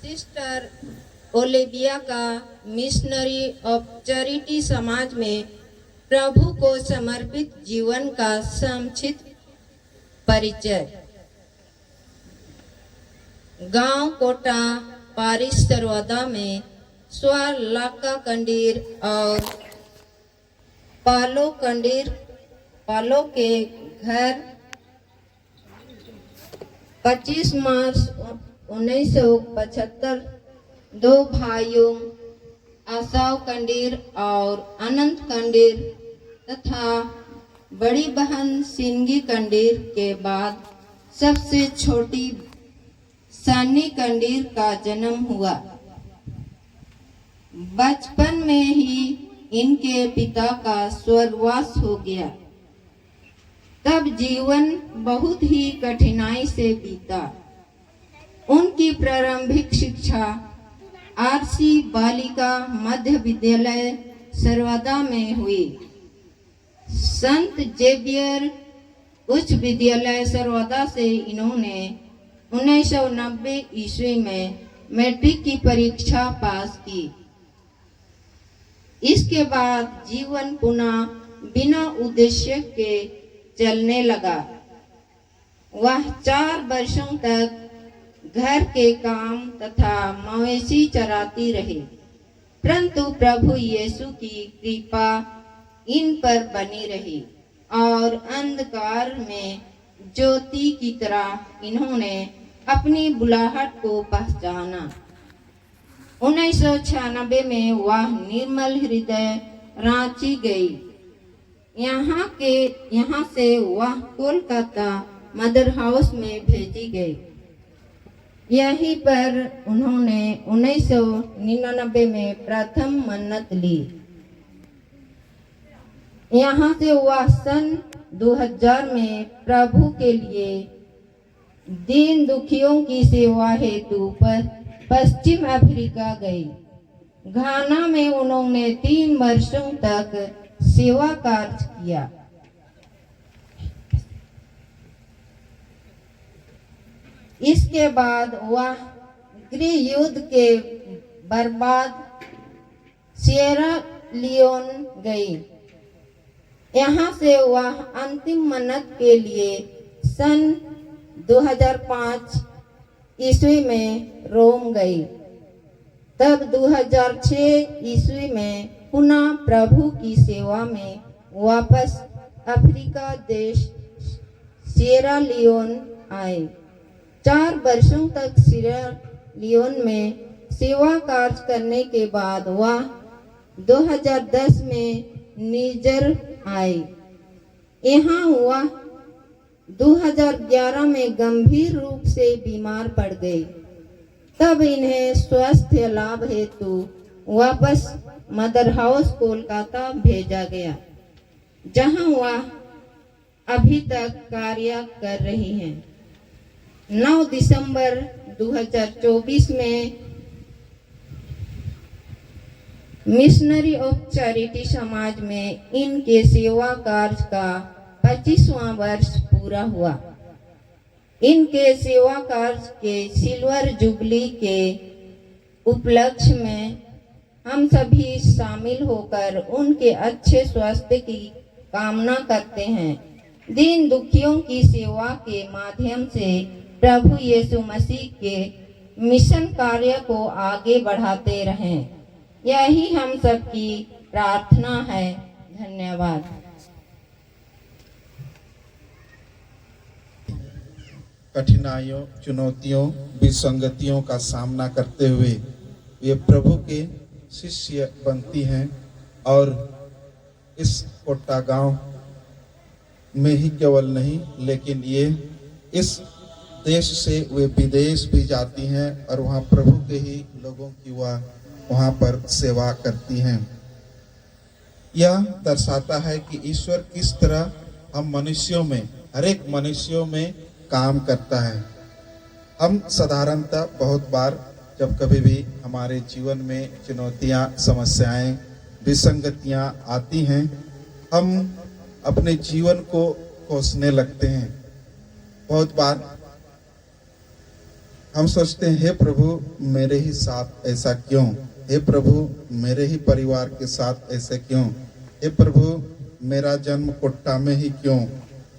Sister Olivia का missionary of charity समाज में प्रभु को समर्पित जीवन का संक्षिप्त परिचय। गांव कोटा पारिश सरवदा में लाका कंडीर और पालो के घर 25 मार्च 1975 दो भाइयों आसाव कंडीर और अनंत कंडीर तथा बड़ी बहन सिंगी कंडीर के बाद सबसे छोटी सन्नी कंडीर का जन्म हुआ। बचपन में ही इनके पिता का स्वर्गवास हो गया। तब जीवन बहुत ही कठिनाई से बीता। उनकी प्रारंभिक शिक्षा आरसी बालिका मध्य विद्यालय सरवदा में हुई। संत जेवियर उच्च विद्यालय सरवदा से इन्होंने 1990 ईस्वी में मैट्रिक की परीक्षा पास की। इसके बाद जीवन पुनः बिना उद्देश्य के चलने लगा। वह 4 वर्षों तक घर के काम तथा मवेशी चराती रही, परंतु प्रभु यीशु की कृपा इन पर बनी रही और अंधकार में ज्योति की तरह इन्होंने अपनी बुलाहट को पहचाना। 1996 में वह निर्मल हृदय रांची गई। यहाँ से वह कोलकाता मदर हाउस में भेजी गई। यहीं पर उन्होंने 1999 में प्रथम मन्नत ली। यहाँ से वह सन 2000 में प्रभु के लिए दीन दुखियों की सेवा हेतु पश्चिम अफ्रीका गई। घाना में उन्होंने 3 वर्षों तक सेवा कार्य किया। इसके बाद वह गृह युद्ध के बर्बाद सिएरा लियोन गई। यहाँ से वह अंतिम मन्नत के लिए सन 2005 ईस्वी में रोम गई। तब 2006 ईस्वी में पुनः प्रभु की सेवा में वापस अफ्रीका देश सिएरा लियोन आए। 4 वर्षों तक सिएरा लियोन में सेवा कार्य करने के बाद वह 2010 में निजर आए। यहाँ वह 2011 में गंभीर रूप से बीमार पड़ गई। तब इन्हें स्वास्थ्य लाभ हेतु वापस मदर हाउस कोलकाता भेजा गया, जहां वह अभी तक कार्य कर रही हैं। 9 दिसंबर 2024 में मिशनरी ऑफ चैरिटी समाज में इनके सेवा कार्य का 25वां वर्ष पूरा हुआ। इनके सेवा कार्य के सिल्वर जुबली के उपलक्ष्य में हम सभी शामिल होकर उनके अच्छे स्वास्थ्य की कामना करते हैं। दीन दुखियों की सेवा के माध्यम से प्रभु यीशु मसीह के मिशन कार्य को आगे बढ़ाते रहें, यही हम सबकी प्रार्थना है। धन्यवाद। कठिनाइयों, चुनौतियों, विसंगतियों का सामना करते हुए ये प्रभु के शिष्य बनती हैं और इस कोटा गांव में ही केवल नहीं, लेकिन ये इस देश से वे विदेश भी जाती हैं और वहाँ प्रभु के ही लोगों की वहाँ पर सेवा करती हैं। यह दर्शाता है कि ईश्वर किस तरह हम मनुष्यों में, हर एक मनुष्यों में काम करता है। हम साधारणतः बहुत बार जब कभी भी हमारे जीवन में चुनौतियाँ, समस्याएं, विसंगतियाँ आती हैं, हम अपने जीवन को कोसने लगते हैं। बहुत बार हम सोचते हैं हे प्रभु मेरे ही साथ ऐसा क्यों, हे प्रभु मेरे ही परिवार के साथ ऐसे क्यों, हे प्रभु मेरा जन्म कोट्टा में ही क्यों।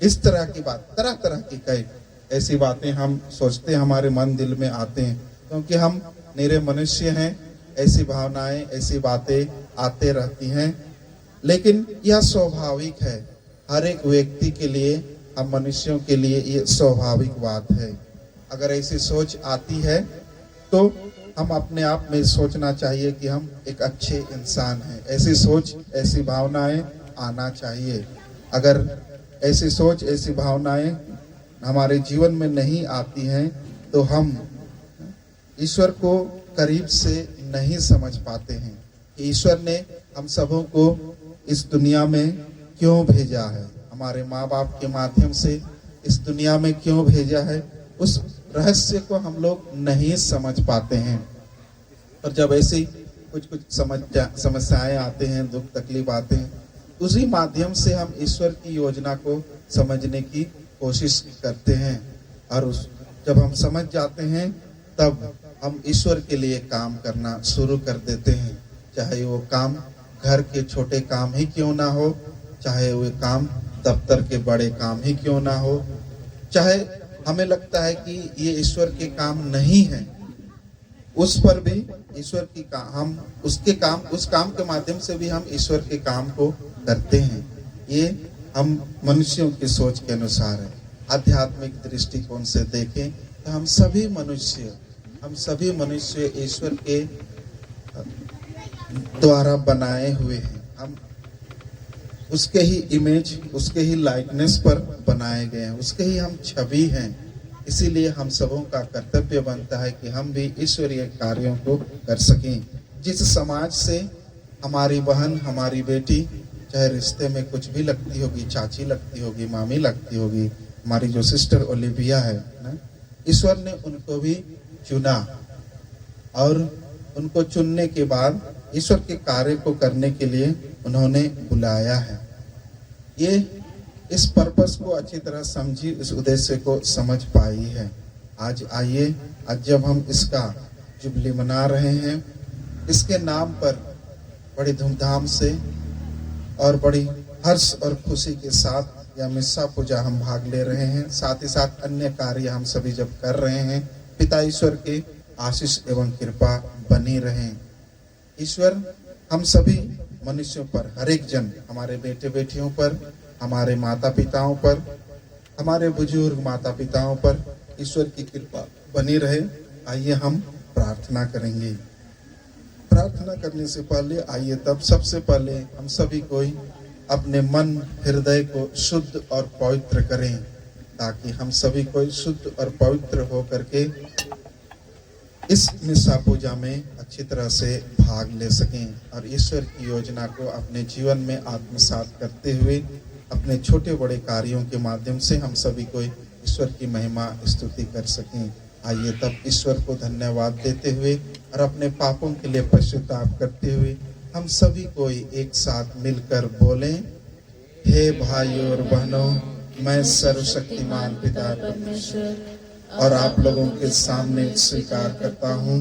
इस तरह की बात, तरह तरह की कई ऐसी बातें हम सोचते हैं, हमारे मन दिल में आते हैं, क्योंकि हम निरे मनुष्य हैं। ऐसी भावनाएं, ऐसी बातें आते रहती हैं, लेकिन यह स्वाभाविक है। हर एक व्यक्ति के लिए, हम मनुष्यों के लिए ये स्वाभाविक बात है। अगर ऐसी सोच आती है तो हम अपने आप में सोचना चाहिए कि हम एक अच्छे इंसान हैं। ऐसी सोच, ऐसी भावनाएं आना चाहिए। अगर ऐसी सोच, ऐसी भावनाएं हमारे जीवन में नहीं आती हैं तो हम ईश्वर को करीब से नहीं समझ पाते हैं कि ईश्वर ने हम सबों को इस दुनिया में क्यों भेजा है, हमारे माँ बाप के माध्यम से इस दुनिया में क्यों भेजा है। उस रहस्य को हम लोग नहीं समझ पाते हैं। और जब ऐसी कुछ समस्याएं आते हैं, दुख तकलीफ आते हैं, उसी माध्यम से हम ईश्वर की योजना को समझने की कोशिश करते हैं। और जब हम समझ जाते हैं तब हम ईश्वर के लिए काम करना शुरू कर देते हैं। चाहे वो काम घर के छोटे काम ही क्यों ना हो, चाहे वो काम दफ्तर के बड़े काम ही क्यों ना हो, चाहे हमें लगता है कि ये ईश्वर के काम नहीं है, उस पर भी ईश्वर की हम उसके काम, उस काम के माध्यम से भी हम ईश्वर के काम को करते हैं। ये हम मनुष्यों की सोच के अनुसार है। आध्यात्मिक दृष्टिकोण से देखें तो हम सभी मनुष्य ईश्वर के द्वारा बनाए हुए हैं। हम उसके ही इमेज, उसके ही लाइकनेस पर बनाए गए हैं, उसके ही हम छवि हैं। इसीलिए हम सबों का कर्तव्य बनता है कि हम भी ईश्वरीय कार्यों को कर सकें। जिस समाज से हमारी बहन, हमारी बेटी, चाहे रिश्ते में कुछ भी लगती होगी, चाची लगती होगी, मामी लगती होगी, हमारी जो सिस्टर ओलिविया है ना, ईश्वर ने उनको भी चुना और उनको चुनने के बाद ईश्वर के कार्य को करने के लिए उन्होंने बुलाया है। ये इस पर्पस को अच्छी तरह समझी, इस उद्देश्य को समझ पाई है। आज आइए, आज जब हम इसका जुबली मना रहे हैं, इसके नाम पर बड़ी धूमधाम से और बड़ी हर्ष और खुशी के साथ या मिस्सा पूजा हम भाग ले रहे हैं। साथ ही साथ अन्य कार्य हम सभी जब कर रहे हैं, पिता ईश्वर के आशीष एवं कृपा बनी रहे। ईश्वर हम सभी मनुष्यों पर, हर एक जन, हमारे बेटे बेटियों पर, हमारे माता पिताओं पर, हमारे बुजुर्ग माता पिताओं पर ईश्वर की कृपा बनी रहे। आइए हम प्रार्थना करेंगे। प्रार्थना करने से पहले आइए तब सबसे पहले हम सभी कोई अपने मन हृदय को शुद्ध और पवित्र करें, ताकि हम सभी कोई शुद्ध और पवित्र हो करके इस मिस्सा पूजा में अच्छी तरह से भाग ले सकें और ईश्वर की योजना को अपने जीवन में आत्मसात करते हुए अपने छोटे बड़े कार्यों के माध्यम से हम सभी को ईश्वर की महिमा स्तुति कर सकें। आइए तब ईश्वर को धन्यवाद देते हुए और अपने पापों के लिए पश्चाताप करते हुए हम सभी कोई एक साथ मिलकर बोलें, हे भाइयों और बहनों, मैं सर्वशक्तिमान पिता परमेश्वर और आप लोगों के सामने स्वीकार करता हूँ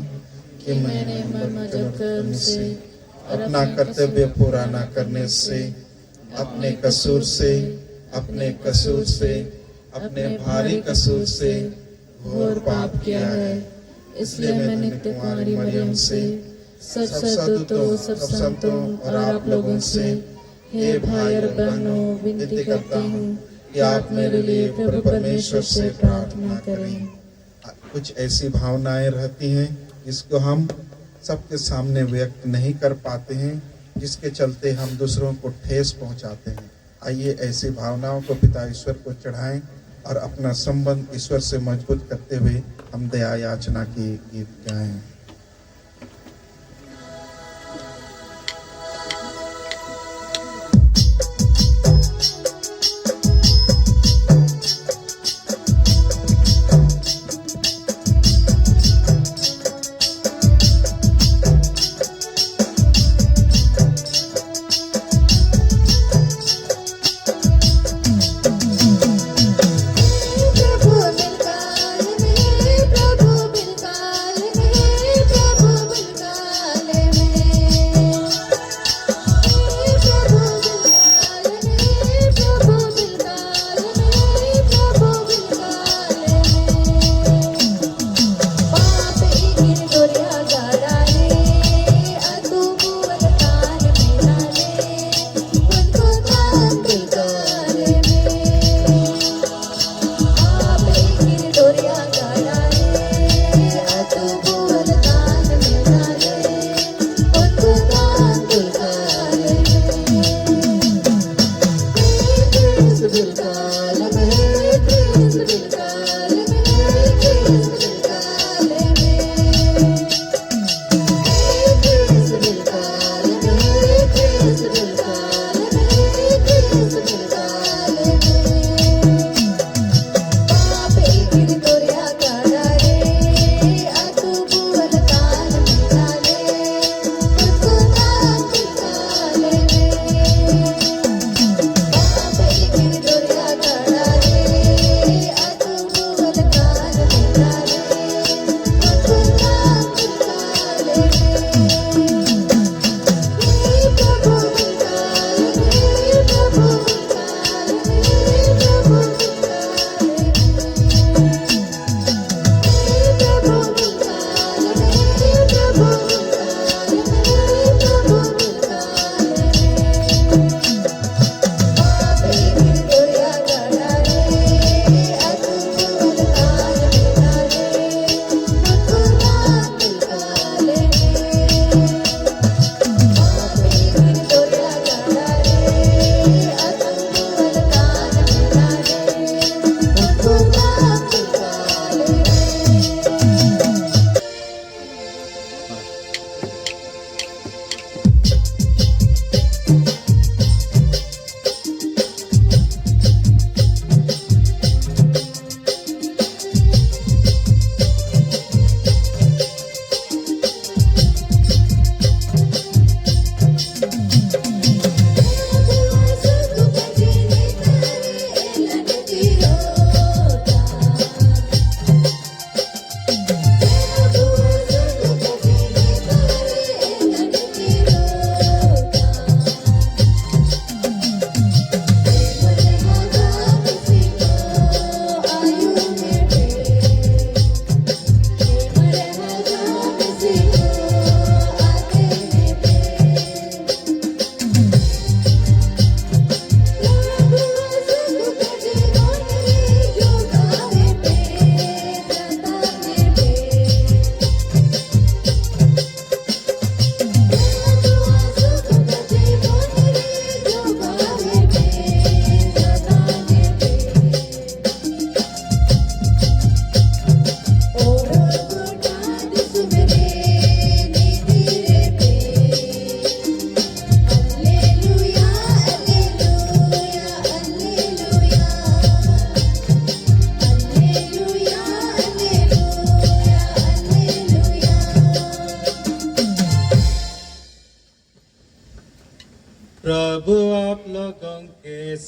कि मैंने मन कर्म से, अपना कर्तव्य पूरा न करने से, अपने कसूर से, अपने भारी कसूर से घोर पाप किया है। इसलिए मैंने नित्य कुमारी मरियम से, सब सदूतों, सब संतों और आप लोगों से, हे भाई और बहनों, विनती करती हूँ कि आप मेरे लिए प्रभु परमेश्वर से प्रार्थना करें। कुछ ऐसी भावनाएं रहती हैं जिसको हम सबके सामने व्यक्त नहीं कर पाते हैं, जिसके चलते हम दूसरों को ठेस पहुंचाते हैं। आइए ऐसी भावनाओं को पिता ईश्वर को चढ़ाएं और अपना संबंध ईश्वर से मजबूत करते हुए हम दया याचना की गीत गाएं। प्रभु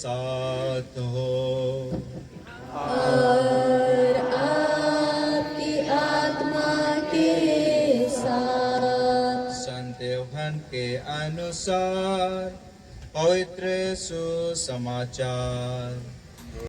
साथ हो। और आपकी आत्मा के साथ। संत यूहन्ना के अनुसार पवित्र सुसमाचार।